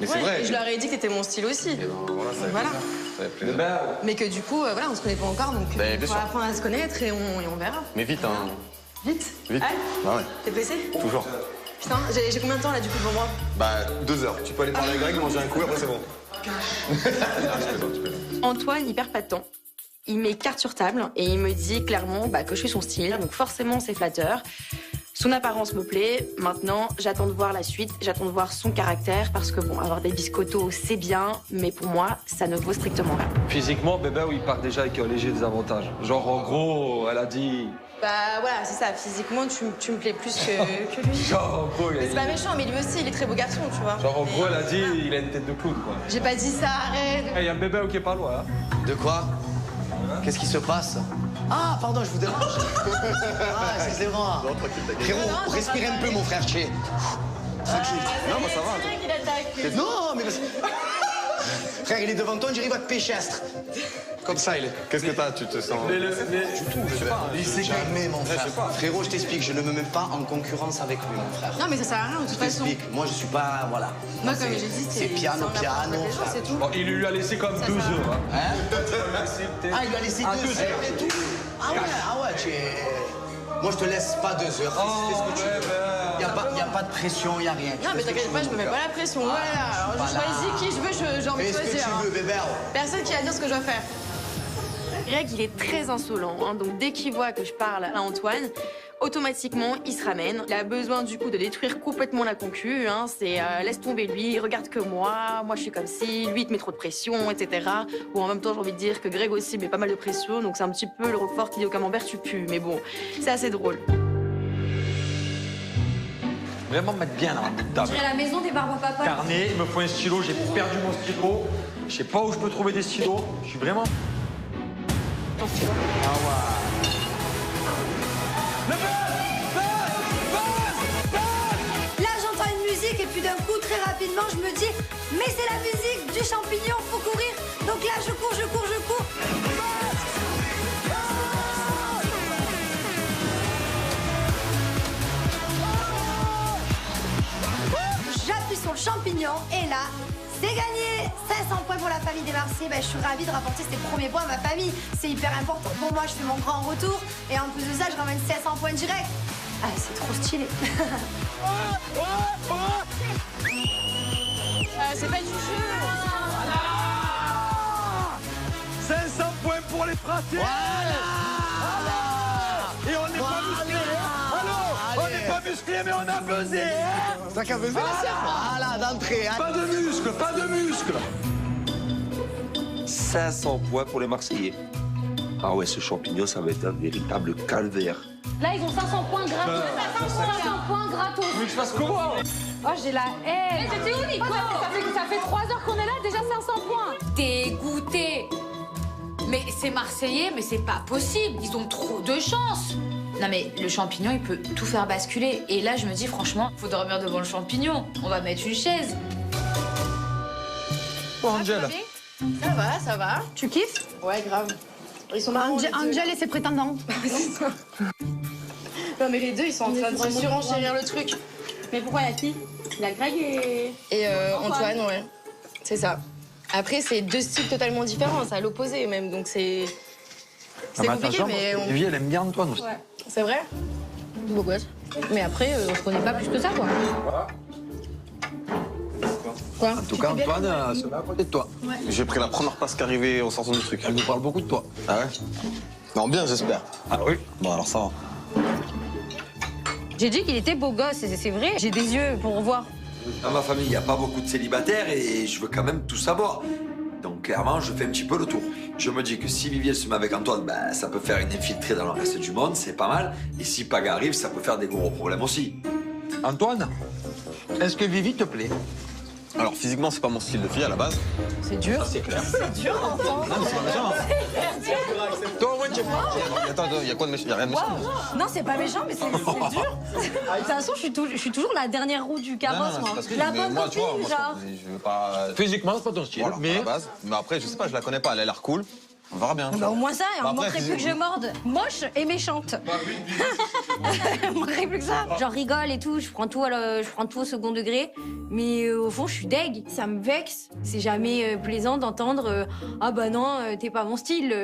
mais c'est Ouais, vrai. et je leur ai dit que t'étais mon style aussi. Et ben, voilà, ça fait Voilà. plaisir. Ça fait plaisir. Mais que du coup, voilà, on se connaît pas encore, donc Ben, on bien va sûr. apprendre à se connaître et on verra. Mais vite, hein. Vite. Vite. Ouais. Bah ouais. T'es pressé? Toujours. Putain, j'ai combien de temps là du coup pour moi? Bah, 2 heures. Tu peux aller parler avec Greg, manger un coup, après c'est bon. Antoine, il perd pas de temps. Il met carte sur table et il me dit clairement que je suis son style, donc forcément c'est flatteur. Son apparence me plaît. Maintenant, j'attends de voir la suite, j'attends de voir son caractère parce que bon, avoir des biscottos, c'est bien, mais pour moi, ça ne vaut strictement rien. Physiquement, bébé, il part déjà avec un léger désavantage. Genre, en gros, elle a dit. Bah voilà, c'est ça. Physiquement, tu me plais plus que lui. Genre, en gros, Mais c'est pas méchant, mais lui aussi, il est très beau garçon, tu vois. Genre, en gros, elle a dit, il a une tête de clown, quoi. J'ai pas dit ça, arrête. Il y a un bébé qui est pas loin, hein. De quoi? Qu'est-ce qui se passe? Ah, pardon, je vous dérange. Ah, excusez-moi. Frérot, respire un peu, mon frère Tché. Tranquille. Non, moi ça va. C'est vrai qu'il attaque. Non, mais... Frère, il est devant toi, on dirait qu'il va te péchestre. Comme ça, il est. Qu'est-ce que t'as? Tu te sens. Du tout, je sais pas. Jamais, mon frère. Frérot, je t'explique, je ne me mets pas en concurrence avec lui, mon frère. Non, mais ça sert à rien, de toute Je façon. t'explique, moi je suis pas. Voilà. Moi, comme j'ai dit, c'est piano, piano. C'est tout. Bon, il lui a laissé comme 2 heures. Hein. Ah, il lui a laissé 2 heures et tout. Ah ouais, tu es. Moi, je te laisse pas 2 heures. Fais ce que tu veux. Il n'y a pas de pression, il n'y a rien. Non, mais t'inquiète pas, je me mets pas la pression. Voilà, alors je choisis qui je veux, j'ai envie de Fais ce que choisir. tu veux, bébé. Personne qui va dire ce que je dois faire. Greg, il est très insolent, hein, donc dès qu'il voit que je parle à Antoine, automatiquement, il se ramène. Il a besoin du coup de détruire complètement la concu. Hein, c'est laisse tomber lui, regarde que moi je suis comme ci, lui il te met trop de pression, etc. Ou en même temps, j'ai envie de dire que Greg aussi met pas mal de pression, donc c'est un petit peu le Roquefort qui dit au camembert tu pues. Mais bon, c'est assez drôle. Vraiment mettre bien dans la bout de table. À la maison des barbes à papa. Carnet, il me faut un stylo, j'ai perdu mon stylo. Je sais pas où je peux trouver des stylos. Je suis vraiment. Ah ouais. Là, j'entends une musique et puis d'un coup, très rapidement, je me dis, mais c'est la musique du champignon, faut courir. Donc là, je cours, je cours, je cours. J'appuie sur le champignon et là, c'est gagné. 500 points pour la famille des Marseillais. Ben, je suis ravie de rapporter ces premiers points à ma famille. C'est hyper important pour moi. Je fais mon grand retour. Et en plus de ça, je ramène 500 points direct. Ah, c'est trop stylé. C'est pas du jeu. 500 points pour les Français. Voilà. Et on n'est pas musclés. On n'est pas musclés, mais on a buzzé. Ça qu'a buzzé la sœur. Voilà, d'entrée. Pas de muscles, pas de muscles. 500 points pour les Marseillais. Ah ouais, ce champignon, ça va être un véritable calvaire. Là, ils ont 500 points gratos. 500 points gratos. Mais je fasse comment? Oh, j'ai la haine. C'était où, Nico? Ça fait 3 heures qu'on est là, déjà 500 points. Dégoûté. Mais c'est Marseillais, mais c'est pas possible. Ils ont trop de chance. Non mais le champignon, il peut tout faire basculer. Et là, je me dis, franchement, faut dormir devant le champignon. On va mettre une chaise. Oh, Angel. Ça va. Tu kiffes? Ouais, grave. Ils sont marrants. Angel et ses prétendants. Non, mais les deux, ils sont en train de surenchérir le truc. Mais pourquoi il y a qui? Il y a Greg Et Antoine, ouais. C'est ça. Après, c'est 2 styles totalement différents, c'est à l'opposé même, donc c'est compliqué, mais... Evie, elle aime bien Antoine aussi. Ouais. C'est vrai? Beau gosse. Mais après, on se connaît pas plus que ça, quoi. Quoi? En tout cas, Antoine se met à côté de toi. Ouais. J'ai pris la première passe qui arrivait en sortant du truc. Elle nous parle beaucoup de toi. Ah ouais? Non, bien, j'espère. Ah oui? Bon, alors ça va. J'ai dit qu'il était beau gosse, c'est vrai. J'ai des yeux pour voir. Dans ma famille, il n'y a pas beaucoup de célibataires et je veux quand même tout savoir. Donc clairement, je fais un petit peu le tour. Je me dis que si Vivielle se met avec Antoine, ben, ça peut faire une infiltrée dans le reste du monde, c'est pas mal. Et si Pag arrive, ça peut faire des gros problèmes aussi. Antoine, est-ce que Vivi te plaît? Alors, physiquement, c'est pas mon style de fille à la base. C'est dur. Ça, c'est clair. C'est dur, enfant. Non, mais c'est pas méchant. Toi, au moins, tu es pas. Attends, il y a quoi de méchant? Il y a rien de méchant. Non, c'est pas méchant, mais c'est dur. De toute façon, je suis toujours la dernière roue du carrosse, moi. La bonne moi, tu vois, copine, moi, genre. je veux pas. Physiquement, c'est pas ton style. Voilà, mais... à la base. Mais après, je sais pas, je la connais pas. Elle a l'air cool. On verra bien. Bah, au moins ça, Bah, on après, manquerait plus que je morde. Moche et méchante. On manquerait plus que ça. J'en rigole et tout, je prends tout au second degré. Mais au fond, je suis deg. Ça me vexe. C'est jamais plaisant d'entendre ah bah non, t'es pas mon style.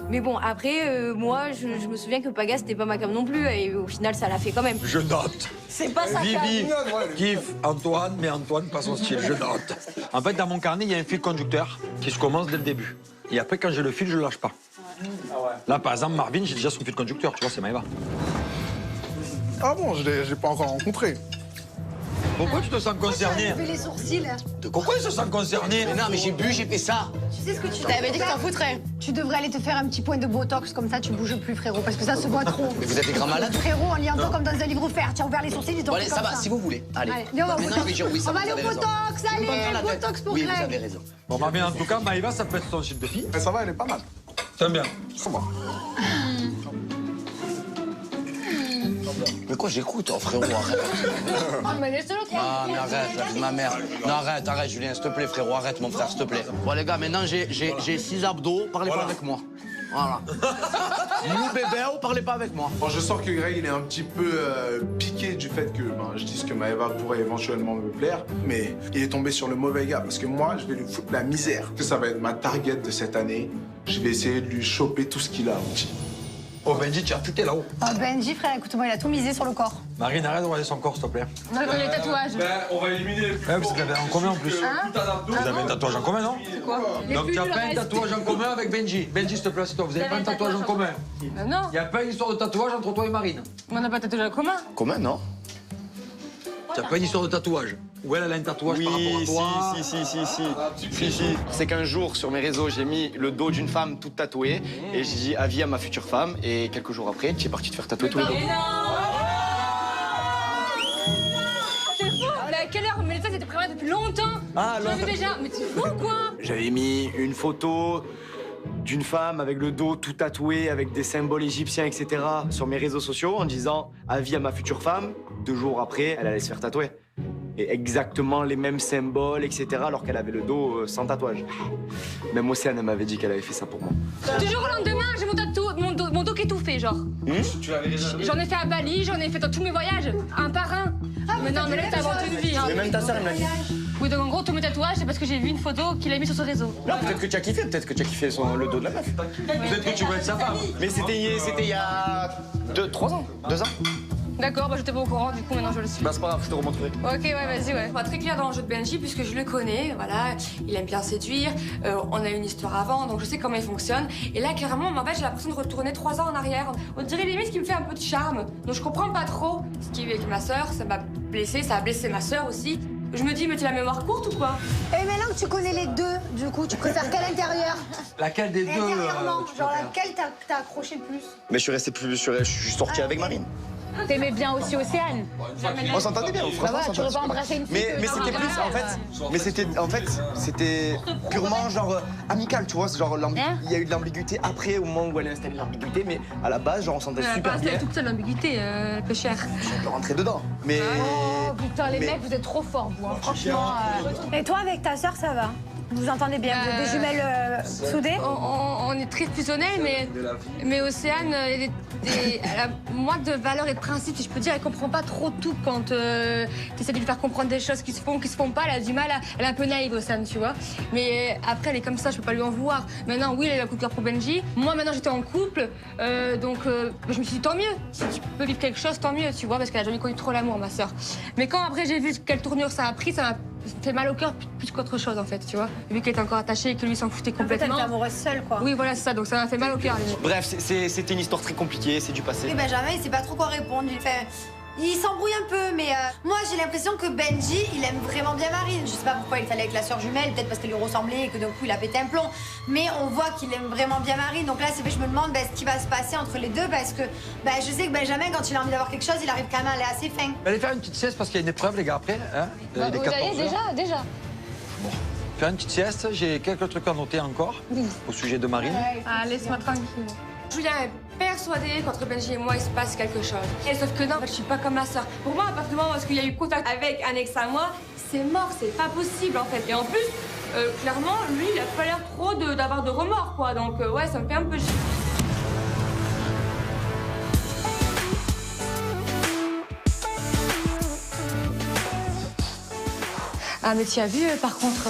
Mais bon, après, moi, je me souviens que Paga, c'était pas ma cam non plus. Et au final, ça l'a fait quand même. Je note. C'est pas sa Vivi cam. kiffe Antoine, mais Antoine pas son style, je note. En fait, dans mon carnet, il y a un fil conducteur qui se commence dès le début. Et après, quand j'ai le fil, je le lâche pas. Là, par exemple, Marvin, j'ai déjà son fil conducteur, tu vois, c'est Maëva. Ah bon, je l'ai pas encore rencontré. Pourquoi tu te sens concerné? Tu fais les sourcils. Pourquoi il se sent concerné? Mais non, mais j'ai bu, j'ai fait ça. Tu sais ce que tu T'avais dit que t'en foutrais. Tu devrais aller te faire un petit point de botox, comme ça tu bouges plus, frérot, parce que ça se voit trop. Mais vous êtes des grands malades. Frérot, on lit un peu comme dans un livre offert. Tu as ouvert les sourcils, ils t'ont Bon, allez, fait ça comme va, si vous voulez. Allez. Viens, on va au Mais non, botox. mais oui, ça On va vous aller au avez raison. botox, Je peux pas me faire la allez, tête. botox pour Oui, vous Greg. avez raison. Bon, bah, mais en tout cas, Maëva, ça peut être son style de fille. Mais ça va, elle est pas mal. T'aimes bien? Ça va. Mais quoi, j'écoute, oh, frérot, arrête. Oh, mais laisse-le tranquille. Ah, mais arrête, la vie de ma mère. Non, arrête, Julien, s'il te plaît, frérot, arrête, mon frère, s'il te plaît. Bon, les gars, maintenant, j'ai 6 abdos, parlez pas avec moi. Voilà. Nous, bébé, parlez pas avec moi. Bon, je sens que Greg, il est un petit peu piqué du fait que je dise que Maëva pourrait éventuellement me plaire, mais il est tombé sur le mauvais gars, parce que moi, je vais lui foutre la misère. Ça va être ma target de cette année. Je vais essayer de lui choper tout ce qu'il a. Oh, Benji, tu as tout là-haut. Oh, Benji, frère, écoute-moi, il a tout misé sur le corps. Marine, arrête de regarder son corps, s'il te plaît. On va les tatouages. On va éliminer les plus. Ouais, parce que vous avez un commun en plus. Hein Vous avez un tatouage en commun, non? Quoi? Donc tu as pas un tatouage en commun avec Benji. Benji, s'il te plaît, c'est toi. Vous avez pas un tatouage en commun. Non. Il n'y a pas une histoire de tatouage entre toi et Marine. On n'a pas de tatouage en commun. Comment, non? Tu n'as pas une histoire de tatouage. Ou elle a un tatouage par rapport à toi. Si. C'est qu'un jour, sur mes réseaux, j'ai mis le dos d'une femme toute tatouée et j'ai dit avis à ma future femme. Et quelques jours après, tu es parti te faire tatouer tous les dos. C'est fou. Mais à quelle heure? Mais ça, c'était prévu depuis longtemps. Ah, je l'avais déjà. Mais c'est fou, quoi. J'avais mis une photo d'une femme avec le dos tout tatoué, avec des symboles égyptiens, etc. sur mes réseaux sociaux en disant avis à ma future femme. 2 jours après, elle allait se faire tatouer. Et exactement les mêmes symboles, etc. alors qu'elle avait le dos sans tatouage. Même Océane, elle m'avait dit qu'elle avait fait ça pour moi. Du jour au lendemain, j'ai mon dos qui est tout fait, genre. Tu l'avais déjà. J'en ai fait à Bali, j'en ai fait dans tous mes voyages, un par un. Mais non, mais là, t'as inventé une vie. Hein. Mais même ta sœur, elle me l'a dit. Oui, donc en gros, tous mes tatouages, c'est parce que j'ai vu une photo qu'il a mis sur son réseau. Non, peut-être que tu as kiffé, le dos de la meuf. Peut-être que tu veux être sa femme. Mais c'était il y a 3 ans, 2 ans. D'accord, bah j'étais pas au courant, du coup maintenant je le suis. Bah c'est pas grave, je te remontrerai. Ok, ouais, vas-y, ouais. Pas très clair dans le jeu de Benji, puisque je le connais, voilà, il aime bien séduire, on a eu une histoire avant, donc je sais comment il fonctionne. Et là, clairement, en fait, j'ai l'impression de retourner 3 ans en arrière. On dirait limite qu'il me fait un peu de charme, donc je comprends pas trop ce qu'il vit avec ma sœur, ça m'a blessé, ça a blessé ma sœur aussi. Je me dis, mais tu as la mémoire courte ou quoi? Et maintenant que tu connais les deux, du coup, tu préfères quel intérieur? Laquelle des deux Intérieurement, genre laquelle t'as accroché le plus? Mais je suis sorti avec Marine. T'aimais bien aussi Océane. On s'entendait bien, franchement. Tu aurais pas embrassé une fille. Mais c'était plus, en fait, c'était purement genre amical, tu vois. Genre, il y a eu de l'ambiguïté après, au moment où elle a installé l'ambiguïté, mais à la base, genre, on s'entendait super bien. C'est toute seule l'ambiguïté, peu cher. On peut rentrer dedans. Mais. Oh putain, les mecs, vous êtes trop forts, vous. Hein. Franchement. Et toi, avec ta sœur, ça va? Vous vous entendez bien? Vous êtes des jumelles soudées? On est très fusionnels, mais Océane, elle a moins de valeurs et de principes, si je peux dire. Elle comprend pas trop tout quand tu essaies de lui faire comprendre des choses qui se font pas. Elle a du mal, elle est un peu naïve, Océane, tu vois. Mais après, elle est comme ça, je peux pas lui en vouloir. Maintenant, oui, elle a un coup de cœur pour Benji. Moi, maintenant, j'étais en couple, donc je me suis dit, tant mieux. Si tu peux vivre quelque chose, tant mieux, tu vois, parce qu'elle a jamais connu trop l'amour, ma sœur. Mais quand après, j'ai vu quelle tournure ça a pris, ça m'a fait mal au cœur plus qu'autre chose, en fait, tu vois. Vu qu'elle était encore attachée et que lui s'en foutait complètement. Elle était amoureuse seule, quoi. Oui, voilà, c'est ça, donc ça m'a fait mal au cœur. Bref, c'était une histoire très compliquée, c'est du passé. Et Benjamin, il sait pas trop quoi répondre. Il fait Il s'embrouille un peu, mais moi j'ai l'impression que Benji, il aime vraiment bien Marine. Je sais pas pourquoi il est allé avec la sœur jumelle, peut-être parce qu'elle lui ressemblait et que d'un coup il a pété un plomb. Mais on voit qu'il aime vraiment bien Marine. Donc là, c'est vrai, je me demande ce qui va se passer entre les deux parce que je sais que Benjamin, quand il a envie d'avoir quelque chose, il arrive quand même à aller assez fin. Allez faire une petite sieste parce qu'il y a une épreuve, les gars, après. Hein, Vous allez déjà. Bon, faire une petite sieste. J'ai quelques trucs à noter encore au sujet de Marine. Ah, laisse-moi tranquille. Julien est persuadé qu'entre Benji et moi, il se passe quelque chose. Et sauf que non, en fait, je suis pas comme ma soeur. Pour moi, à partir du moment où il y a eu contact avec un ex à moi, c'est mort, c'est pas possible en fait. Et en plus, clairement, lui, il a pas l'air trop d'avoir de remords, quoi. Donc, ouais, ça me fait un peu chier. Ah, mais tu as vu, par contre,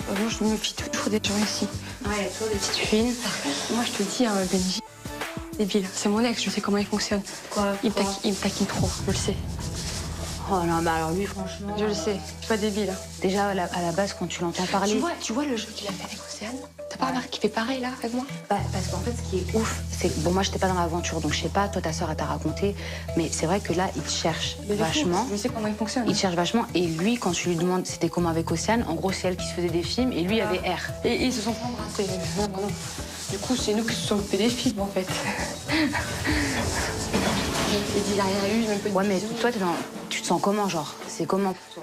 moi, je me fie toujours des gens ici. Ouais, il y a toujours des petites fines. Moi, je te dis, Benji, débile. C'est mon ex, je sais comment il fonctionne. Quoi? Il me taquine trop, je le sais. Oh non, mais alors lui, franchement... Je le sais, je suis pas débile. Déjà, à la base, quand tu l'entends parler... Tu vois le jeu qu'il a fait avec Océane? T'as pas remarqué qu'il fait pareil, là, avec moi? Parce qu'en fait, ce qui est ouf, c'est que... Bon, moi, j'étais pas dans l'aventure, donc je sais pas, toi, ta sœur, elle t'a raconté, mais c'est vrai que là, il te cherche vachement. Je sais comment il fonctionne. Il te cherche vachement, et lui, quand tu lui demandes c'était comment avec Océane, en gros, c'est elle qui se faisait des films, et lui, il avait R. Et ils se sont pas embrassés. Non. Du coup, c'est nous qui se sommes fait des films, en fait. Il dit, il a rien eu, même pas de Ouais, mais bisous. toi, tu te sens comment, genre? C'est comment pour toi?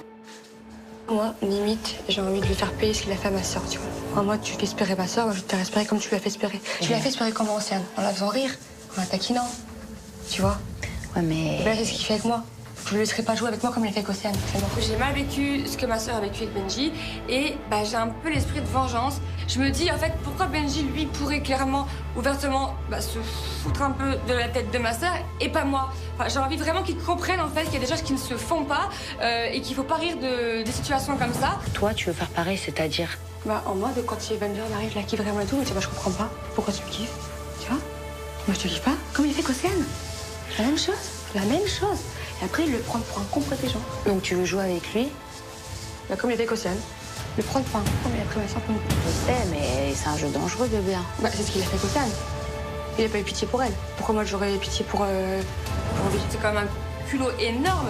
Moi, limite, j'ai envie de lui faire payer ce qu'il a fait à ma sœur, tu vois. En mode, tu fais espérer ma sœur, moi, je vais te faire espérer comme tu l'as fait espérer. Tu l'as fait espérer comment, Océane? En la faisant rire, en la taquinant, tu vois. Ouais, mais... Et ben, c'est ce qu'il fait avec moi. Je ne le laisserai pas jouer avec moi comme il a fait avec Océane. J'ai mal vécu ce que ma sœur a vécu avec Benji et j'ai un peu l'esprit de vengeance. Je me dis, en fait, pourquoi Benji, lui, pourrait clairement, ouvertement, se foutre un peu de la tête de ma sœur et pas moi. Enfin, j'ai envie vraiment qu'ils comprennent, en fait, qu'il y a des choses qui ne se font pas et qu'il faut pas rire des situations comme ça. Toi, tu veux faire pareil, c'est-à-dire? En mode, quand Evander arrive, là, kiffe vraiment et tout, mais je comprends pas. Pourquoi tu me kiffes? Tu vois? Moi, je te kiffe pas. Comme il a fait qu'Océane. La même chose. La même chose. Et après, il le prend pour un con protégant. Donc tu veux jouer avec lui? Comme il a fait qu'Océane. Le prendre pour un con, mais il a pris ma sœur pour une con. Je sais, mais c'est un jeu dangereux, bébé. C'est ce qu'il a fait qu'Océane. Il a pas eu pitié pour elle. Pourquoi moi, j'aurais eu pitié pour lui? C'est quand même un culot énorme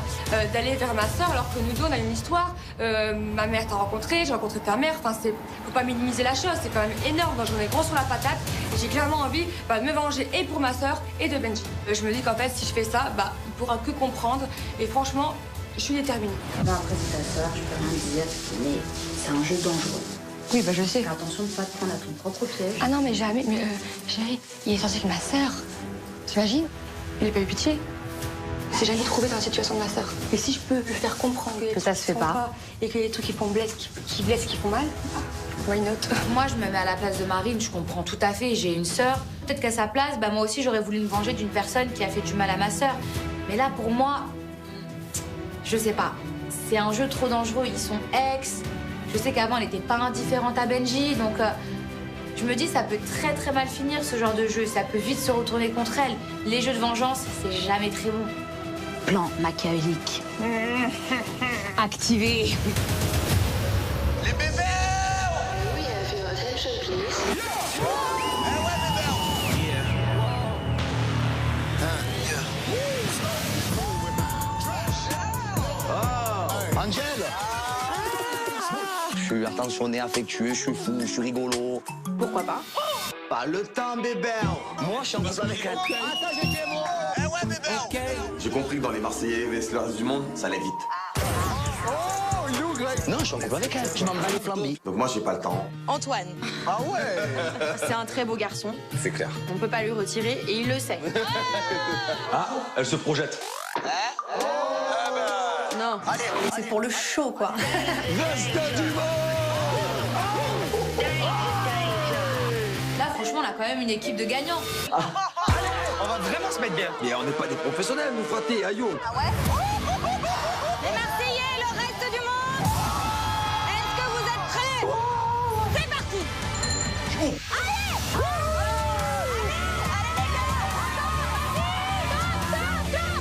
d'aller vers ma sœur alors que nous deux, on a une histoire. Ma mère t'a rencontré, j'ai rencontré ta mère. Enfin, faut pas minimiser la chose, c'est quand même énorme. Donc j'en ai gros sur la patate. Et j'ai clairement envie de me venger et pour ma sœur et de Benji. Je me dis qu'en fait, si je fais ça, il pourra que comprendre. Et franchement, je suis déterminée. Non, après, c'est ta sœur, je peux rien dire, mais c'est un jeu dangereux. Oui, je sais. Fais attention de pas te prendre à ton propre piège. Ah non, mais jamais. Mais chérie, il est censé être ma sœur. T'imagines? Il n'a pas eu pitié. Il s'est jamais trouvé dans la situation de ma sœur. Et si je peux lui faire comprendre que ça se fait pas et qu'il y a des trucs qui blessent, qui font mal, why not? Moi, je me mets à la place de Marine, je comprends tout à fait. J'ai une sœur. Peut-être qu'à sa place, moi aussi, j'aurais voulu me venger d'une personne qui a fait du mal à ma sœur. Mais là, pour moi, je sais pas. C'est un jeu trop dangereux. Ils sont ex. Je sais qu'avant, elle n'était pas indifférente à Benji, donc je me dis ça peut très très mal finir ce genre de jeu. Ça peut vite se retourner contre elle. Les jeux de vengeance, c'est jamais très bon. Plan machiavélique. Activé. Les bébés! We have your attention, please. Angel! Je suis attentionné, affectueux, je suis fou, je suis rigolo. Pourquoi pas? Pas le temps, bébé! Moi, je suis en train avec elle. Attends, j'étais moi! Eh ouais, bébé! Ok. J'ai compris que dans les Marseillais vs le reste du monde, ça allait vite. Non, je suis en couple avec elle. Je m'en bats les flambis. Donc moi, j'ai pas le temps. Antoine. Ah ouais! C'est un très beau garçon. C'est clair. On peut pas lui retirer et il le sait. Ah, elle se projette. Non, c'est pour le show, quoi. Là, franchement, on a quand même une équipe de gagnants. On va vraiment se mettre bien. Mais on n'est pas des professionnels, nous fratés, aïe. Ah ouais? Les Marseillais, le reste du monde, est-ce que vous êtes prêts? C'est parti. Allez!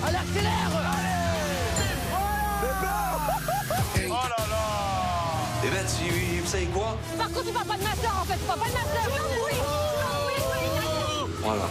Allez, accélère! Oh là là! Eh ben, vous savez quoi? Par contre, tu parles pas de ma sœur, en fait. Tu parles pas de ma sœur. Voilà.